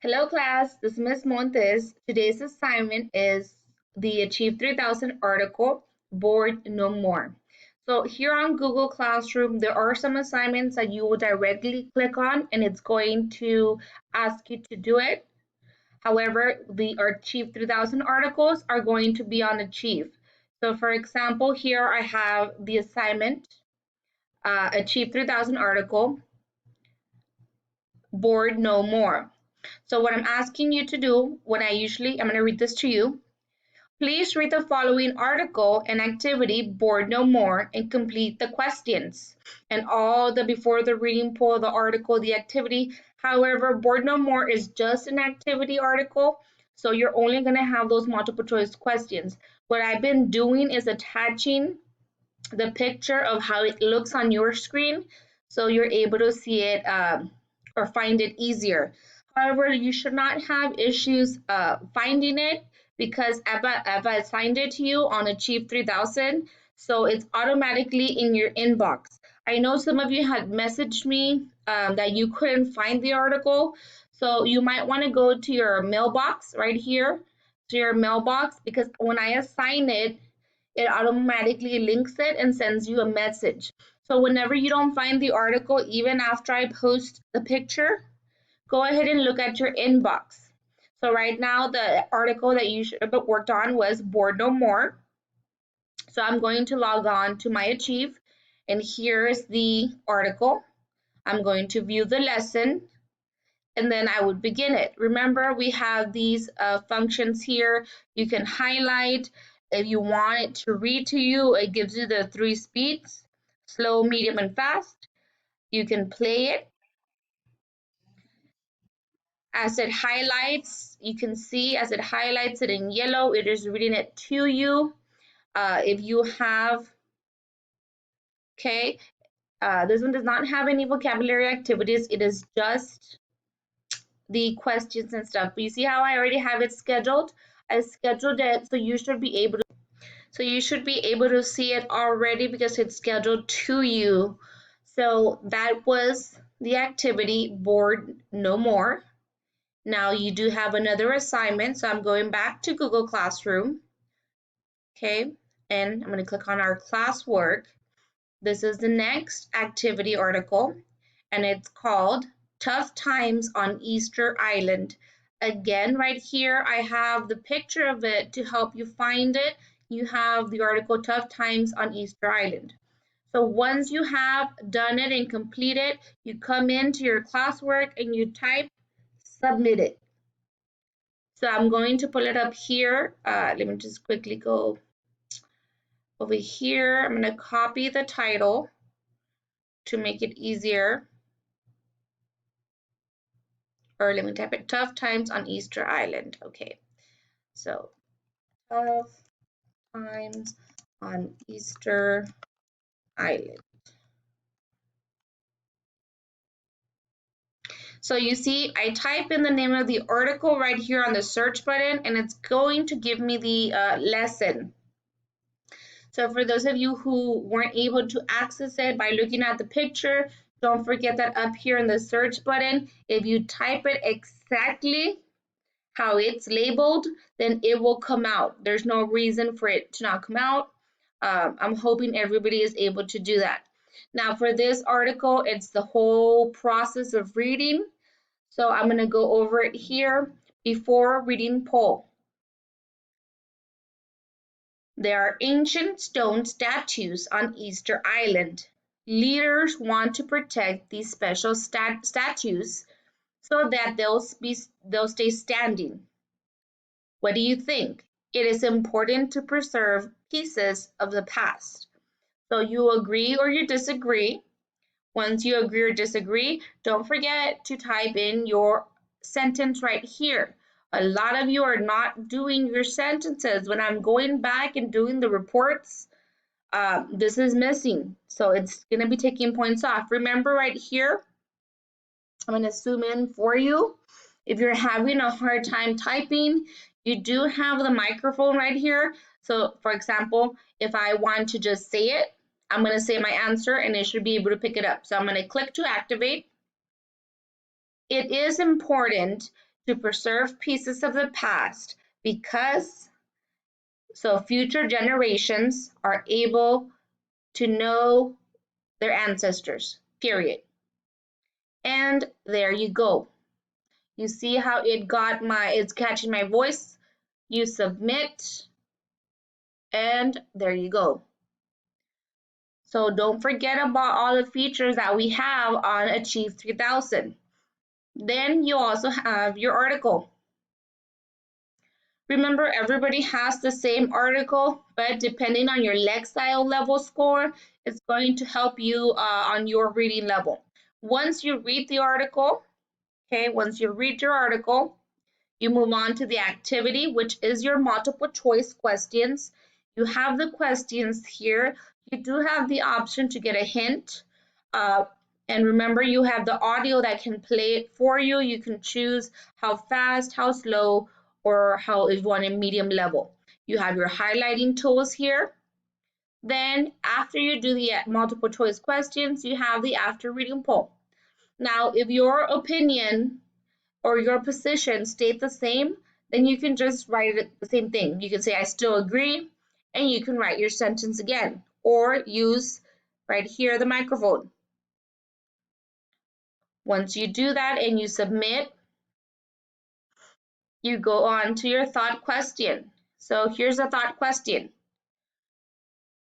Hello class, this is Ms. Montes. Today's assignment is the Achieve 3000 article, Bored No More. So here on Google Classroom, there are some assignments that you will directly click on and it's going to ask you to do it. However, the Achieve 3000 articles are going to be on Achieve. So for example, here I have the assignment, Achieve 3000 article, Bored No More. So what I'm asking you to do, I'm going to read this to you. Please read the following article and activity, Bored No More, and complete the questions. And all the before the reading poll, the article, the activity. However, Bored No More is just an activity article, so you're only going to have those multiple choice questions. What I've been doing is attaching the picture of how it looks on your screen, so you're able to see it or find it easier. However, you should not have issues finding it because Eva assigned it to you on Achieve 3000, so it's automatically in your inbox. I know some of you had messaged me that you couldn't find the article, so you might want to go to your mailbox right here, to your mailbox, because when I assign it, it automatically links it and sends you a message. So whenever you don't find the article, even after I post the picture, go ahead and look at your inbox. So right now, the article that you should have worked on was Bored No More. So I'm going to log on to my Achieve, and here's the article. I'm going to view the lesson, and then I would begin it. Remember, we have these functions here. You can highlight. If you want it to read to you, it gives you the 3 speeds, slow, medium, and fast. You can play it. As it highlights, you can see as it highlights it in yellow, it is reading it to you. If you have, okay, this one does not have any vocabulary activities. It is just the questions and stuff. But you see how I already have it scheduled? I scheduled it so you should be able to see it already because it's scheduled to you. So that was the activity, Bored No More. Now you do have another assignment, so I'm going back to Google Classroom. Okay, and I'm going to click on our classwork. This is the next activity article, and it's called Tough Times on Easter Island. Again, right here, I have the picture of it to help you find it. You have the article Tough Times on Easter Island. So once you have done it and completed, you come into your classwork and you type submit it. So I'm going to pull it up here. Let me just quickly go over here. I'm going to copy the title to make it easier. Or let me type it, Tough Times on Easter Island. Okay, so Tough Times on Easter Island. So you see, I type in the name of the article right here on the search button, and it's going to give me the lesson. So for those of you who weren't able to access it by looking at the picture, don't forget that up here in the search button, if you type it exactly how it's labeled, then it will come out. There's no reason for it to not come out. I'm hoping everybody is able to do that. Now for this article, it's the whole process of reading. So I'm going to go over it here. Before reading poll. There are ancient stone statues on Easter Island. Leaders want to protect these special statues so that they'll stay standing. What do you think? It is important to preserve pieces of the past. So you agree or you disagree. Once you agree or disagree, don't forget to type in your sentence right here. A lot of you are not doing your sentences. When I'm going back and doing the reports, this is missing. So it's going to be taking points off. Remember right here, I'm going to zoom in for you. If you're having a hard time typing, you do have the microphone right here. So for example, if I want to just say it, I'm going to say my answer and it should be able to pick it up. So I'm going to click to activate. It is important to preserve pieces of the past because so future generations are able to know their ancestors, period. And there you go. You see how it's catching my voice. You submit, and there you go. So don't forget about all the features that we have on Achieve 3000. Then you also have your article. Remember, everybody has the same article, but depending on your Lexile level score, it's going to help you on your reading level. Once you read the article, okay, once you read your article, you move on to the activity, which is your multiple choice questions. You have the questions here. You do have the option to get a hint. And remember, you have the audio that can play it for you. You can choose how fast, how slow, or how if you want a medium level. You have your highlighting tools here. Then after you do the multiple choice questions, you have the after reading poll. Now, if your opinion or your position state the same, then you can just write it the same thing. You can say, I still agree, and you can write your sentence again, or use right here the microphone. Once you do that and you submit, you go on to your thought question. So here's a thought question.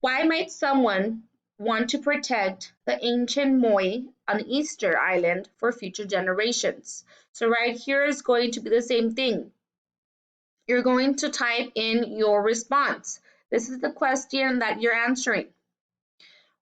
Why might someone want to protect the ancient Moai on Easter Island for future generations? So right here is going to be the same thing. You're going to type in your response. This is the question that you're answering.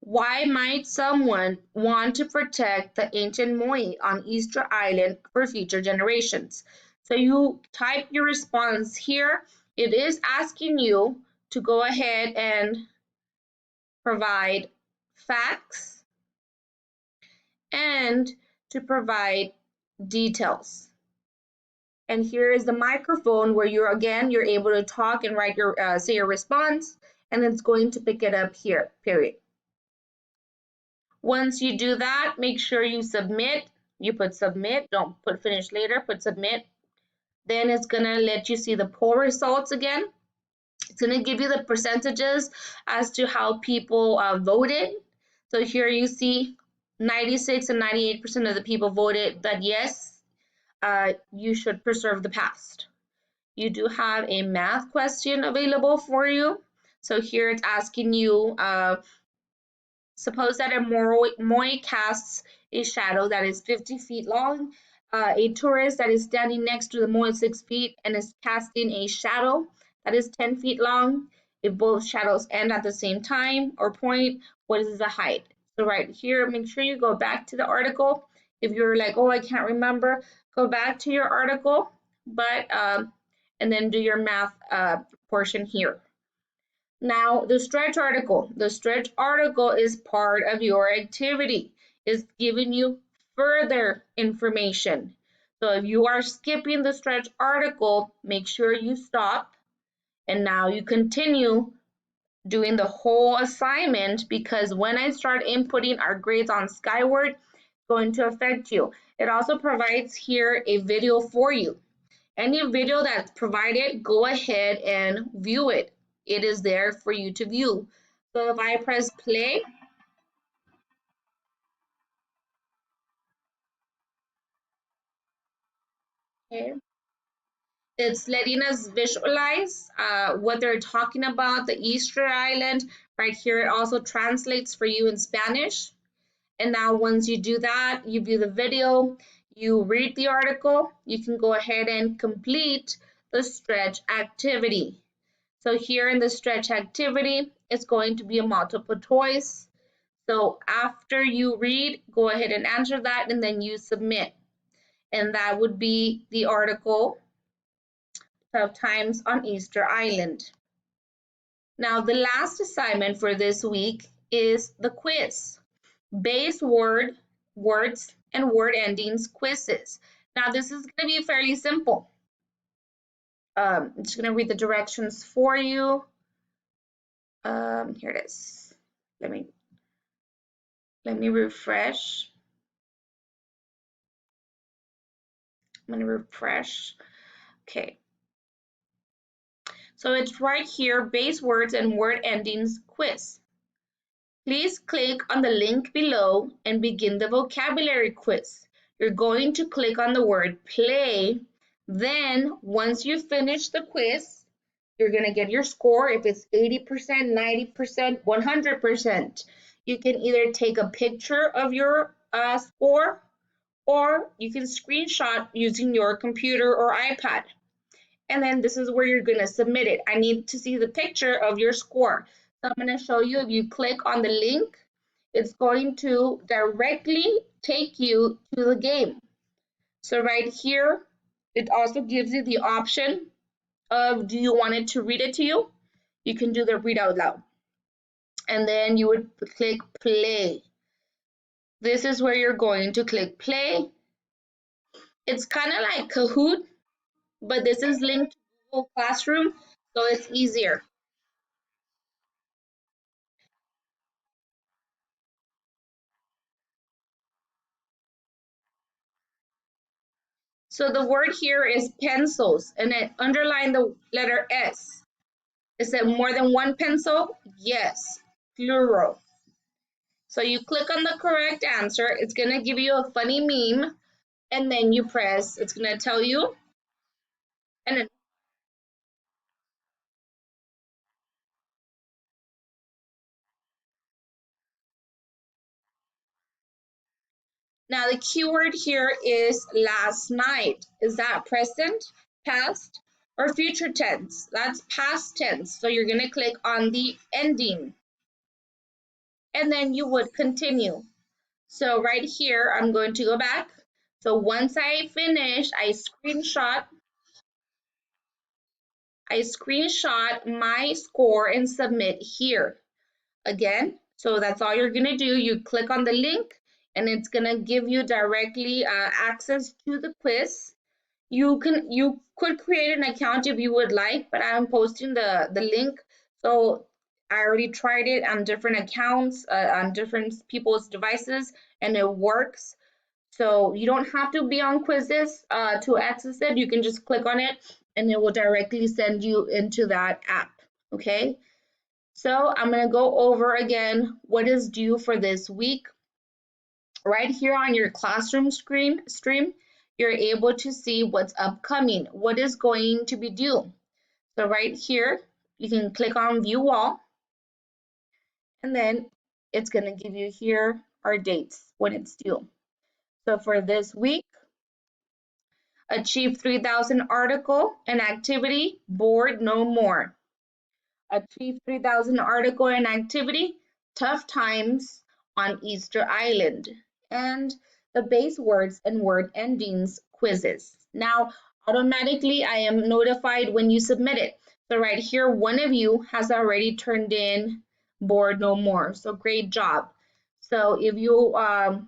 Why might someone want to protect the ancient Moai on Easter Island for future generations? So you type your response here. It is asking you to go ahead and provide facts and to provide details. And here is the microphone where you're able to talk and write your say your response, and it's going to pick it up here, period. Once you do that, make sure you submit. You put submit, don't put finish later, put submit. Then it's gonna let you see the poll results again. It's gonna give you the percentages as to how people voted. So here you see 96 and 98% of the people voted that yes, you should preserve the past. You do have a math question available for you. So here it's asking you, suppose that a Moai casts a shadow that is 50 feet long, a tourist that is standing next to the Moai 6 feet and is casting a shadow that is 10 feet long. If both shadows end at the same time or point, what is the height? So right here, make sure you go back to the article. If you're like, oh, I can't remember, go back to your article, and then do your math portion here. Now, the stretch article. The stretch article is part of your activity. It's giving you further information. So if you are skipping the stretch article, make sure you stop. And now you continue doing the whole assignment because when I start inputting our grades on Skyward, it's going to affect you. It also provides here a video for you. Any video that's provided, go ahead and view it. It is there for you to view. So if I press play, okay, it's letting us visualize what they're talking about, the Easter Island. Right here, it also translates for you in Spanish. And now once you do that, you view the video, you read the article, you can go ahead and complete the stretch activity. So here in the stretch activity, it's going to be a multiple choice. So after you read, go ahead and answer that and then you submit. And that would be the article 12 times on Easter Island. Now the last assignment for this week is the quiz. Base words, and word endings quizzes. Now this is going to be fairly simple. I'm just going to read the directions for you. Here it is. Let me refresh. I'm going to refresh. Okay. So it's right here, base words and word endings quiz. Please click on the link below and begin the vocabulary quiz. You're going to click on the word play. Then once you finish the quiz, you're going to get your score if it's 80%, 90%, 100%. You can either take a picture of your score or you can screenshot using your computer or iPad. And then this is where you're going to submit it. I need to see the picture of your score. So I'm going to show you, if you click on the link, it's going to directly take you to the game. So right here, it also gives you the option of, do you want it to read it to you? You can do the read out loud. And then you would click play. This is where you're going to click play. It's kind of like Kahoot, but this is linked to Google Classroom, so it's easier. So the word here is pencils, and it underline the letter S. Is it more than one pencil? Yes, plural. So you click on the correct answer. It's going to give you a funny meme, and then you press, it's going to tell you. And then, now the keyword here is last night. Is that present, past, or future tense? That's past tense. So you're going to click on the ending, and then you would continue. So right here, I'm going to go back. So once I finish, I screenshot my score and submit here. Again, so that's all you're gonna do. You click on the link and it's gonna give you directly access to the quiz. You could create an account if you would like, but I'm posting the link. So I already tried it on different accounts, on different people's devices, and it works. So you don't have to be on quizzes to access it. You can just click on it and it will directly send you into that app. Okay. So I'm going to go over again what is due for this week. Right here on your classroom stream, you're able to see what's upcoming, what is going to be due. So right here, you can click on view all, and then it's going to give you here our dates when it's due. So for this week, achieve 3,000 article and activity, bored no more. Achieve 3,000 article and activity, tough times on Easter Island. And the base words and word endings quizzes. Now, automatically, I am notified when you submit it. So right here, one of you has already turned in bored no more. So great job. So if you are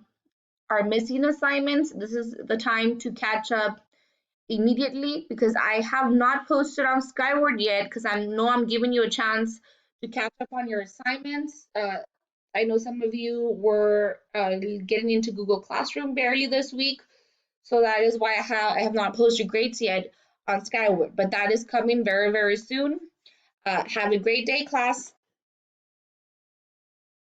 missing assignments, this is the time to catch up immediately, because I have not posted on Skyward yet, because I know I'm giving you a chance to catch up on your assignments. I know some of you were getting into Google Classroom barely this week, so that is why I have not posted grades yet on Skyward, but that is coming very, very soon. Have a great day, class.